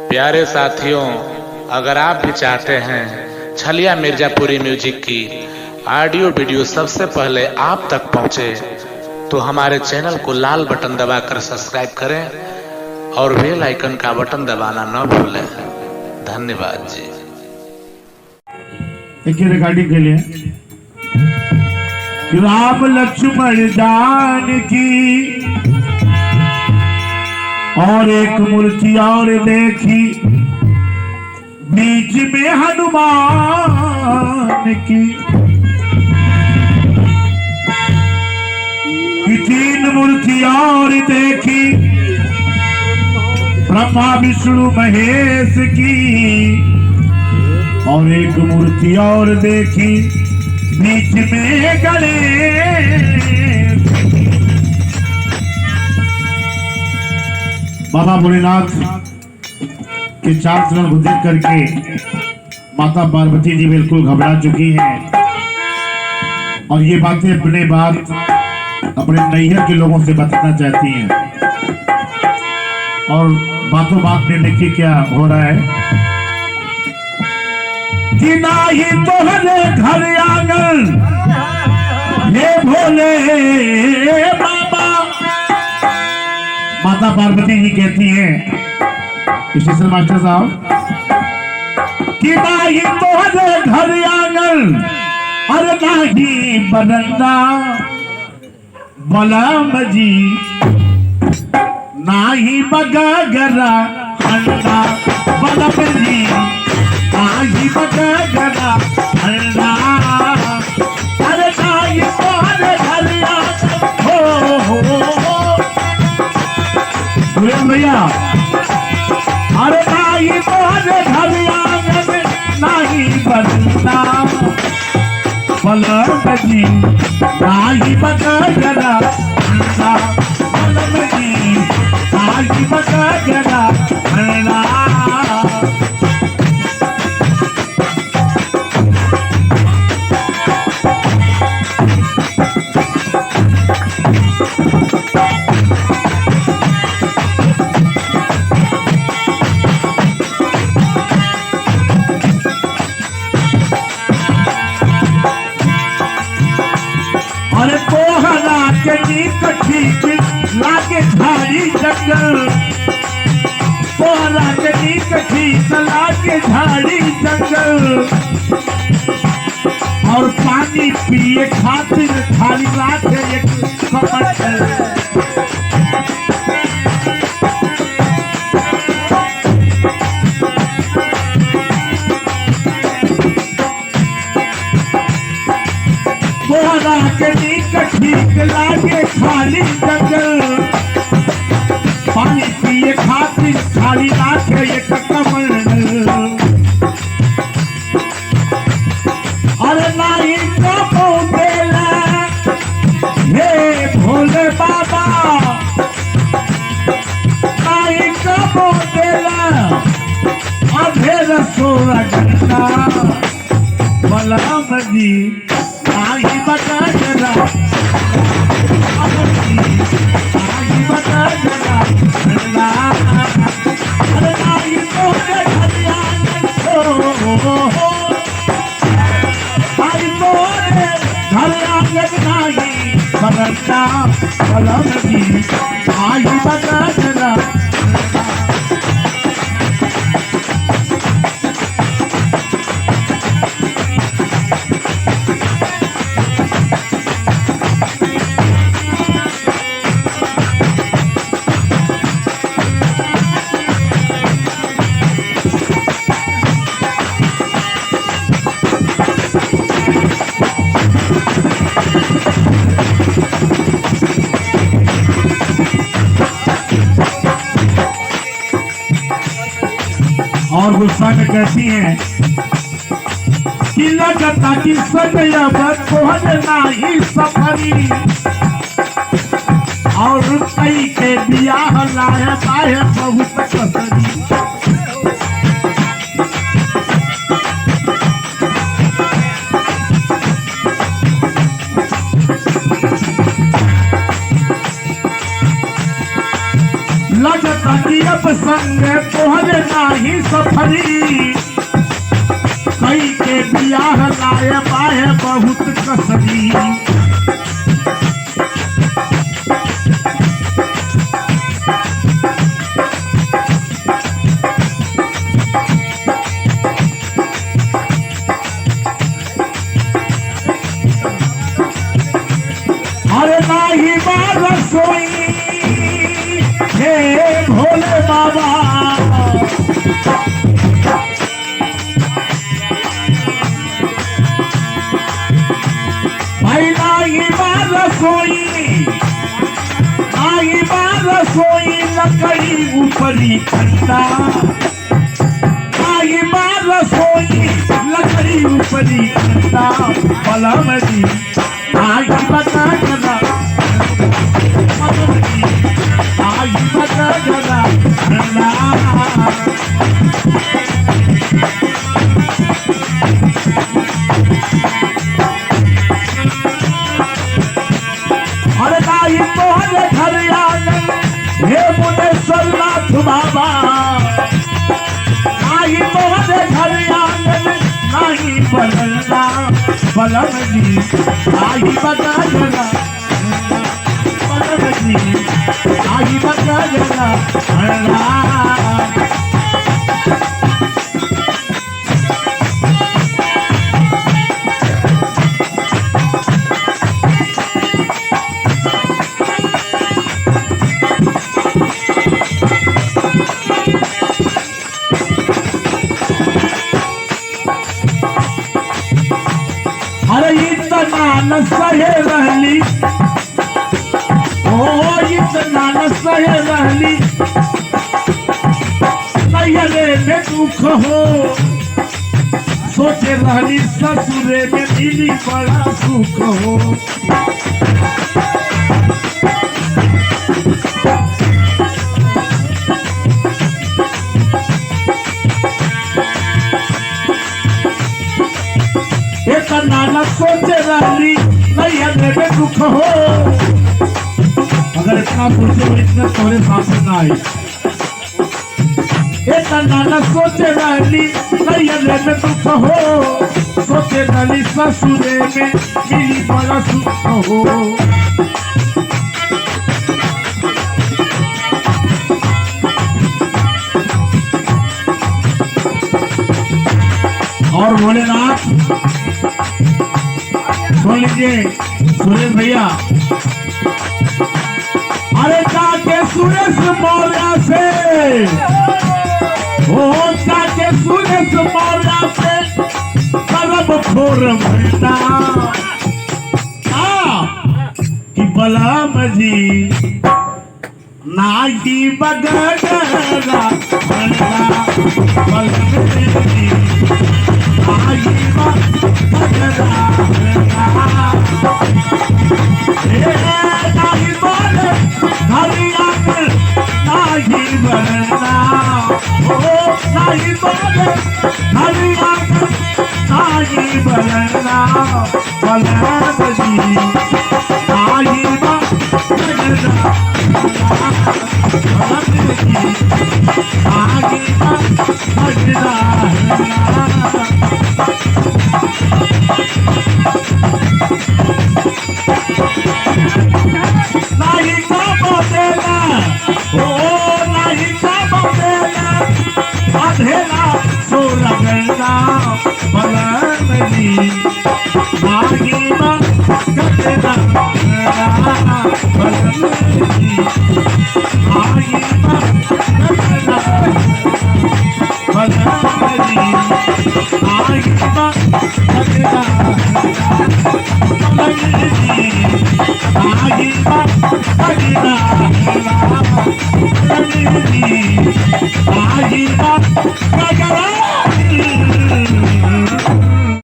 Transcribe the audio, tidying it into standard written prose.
प्यारे साथियों, अगर आप भी चाहते हैं छलिया मिर्जापुरी म्यूजिक की ऑडियो वीडियो सबसे पहले आप तक पहुंचे, तो हमारे चैनल को लाल बटन दबाकर सब्सक्राइब करें और बेल आइकन का बटन दबाना न भूलें। धन्यवाद जी। देखिए रिकॉर्डिंग के लिए राम लक्ष्मण जानकी और एक मूर्ति और देखी बीच में हनुमान की, तीन मूर्ति और देखी ब्रह्मा विष्णु महेश की, और एक मूर्ति और देखी बीच में गणेश। बाबा भोलेनाथ के चार चरण को देख करके माता पार्वती जी बिल्कुल घबरा चुकी हैं, और ये बातें अपने अपने नैहर के लोगों से बताना चाहती हैं। और बातों बात में देखिए क्या हो रहा है कि नाही तोहरे घर आंगन हे भोले बाबा। माता पार्वती जी कहती हैं स्टेशन मास्टर साहब कि नाही तोहरे घर आंगन अरे नाही बरंदा बलम जी, नाही बगरा हंडा बलम जी, नाही बगरा हंडा। अरे नाही तोहरे घर आंगन हो भैया, अरे नाही तोहरे घर आंगन नाही बरंदा बलम जी, नाही बगरा हंडा बलम जी, नाही बगरा हंडा। लागे झाड़ी जंगल, कोहरा के नीक ठीक लागे झाड़ी जंगल, और पानी पिए खातिर थाली लागे एक कमंडल। कोहरा के नीक ठीक लागे खाली जंगल, पानी पिए खातिर थाली लागे एक कमंडल। अरे नाही कबो देला हे भोले बाबा, नाही कबो देला अधेर 16 घंटा बलराम जी, नाही बगरा नाही बगरा हंडा। अरे नाही तोहरे घर आंगन हो, नाही तोहरे घर आंगन नाही बरंदा बलम जी, नाही बगरा। और गुस्सा में कहती हैं कि लगता कि सदैव तोहर नाही सफरी, और कई के बियाह लाए पाए बहुत कसरी। लगता कि अब संग तोहरे नाही सफरी कई के बियाह लाए बाहे बहुत कसरी अरे नाही बार रसोई हे भोले बाबा भाई नाही बार रसोई लकड़ी ऊपरी ठंडा नाही बार रसोई लकड़ी ऊपरी ठंडा पलम जी आई बता जरा आई बता जरा अरे नाई तोहरे घर आंगन हे मुनेश्वरनाथ बाबा नाई तोहरे घर आंगन नाही बदलना बलम जी आई बता जरा बलम जी आई बता जरा अरे इतना न सहे रहली ओ इतना न सहे रहली नैहरे में दुख हो सोचे रहली ससुरे में मिली बड़ा सुख हो नाना सोचे रहली नैहरे में दुख हो अगर इतना सोचे इतना तोरे सामने ना आई इतना नाना सोचे रहली नैहरे में दुख हो सोचे रहली ससुरे में मिली बड़ा सुख हो और भोलेनाथ सुन लीजिए सुरेश भैया अरे जाके सुरेश मौर्या से ओ जाके सुरेश मौर्या से करब खोर भंडा कि बलम जी नाई बगड़ा भंडा बलम जी आई बगड़ा नाही बोले हरिया नाही बनना ओ नाही बोले हरिया नाही बनना बलम जी आई बगड़ा बलम जी आई बगड़ा नहीं का देना ओ नहीं का देना अधेला सो लगना बलम जी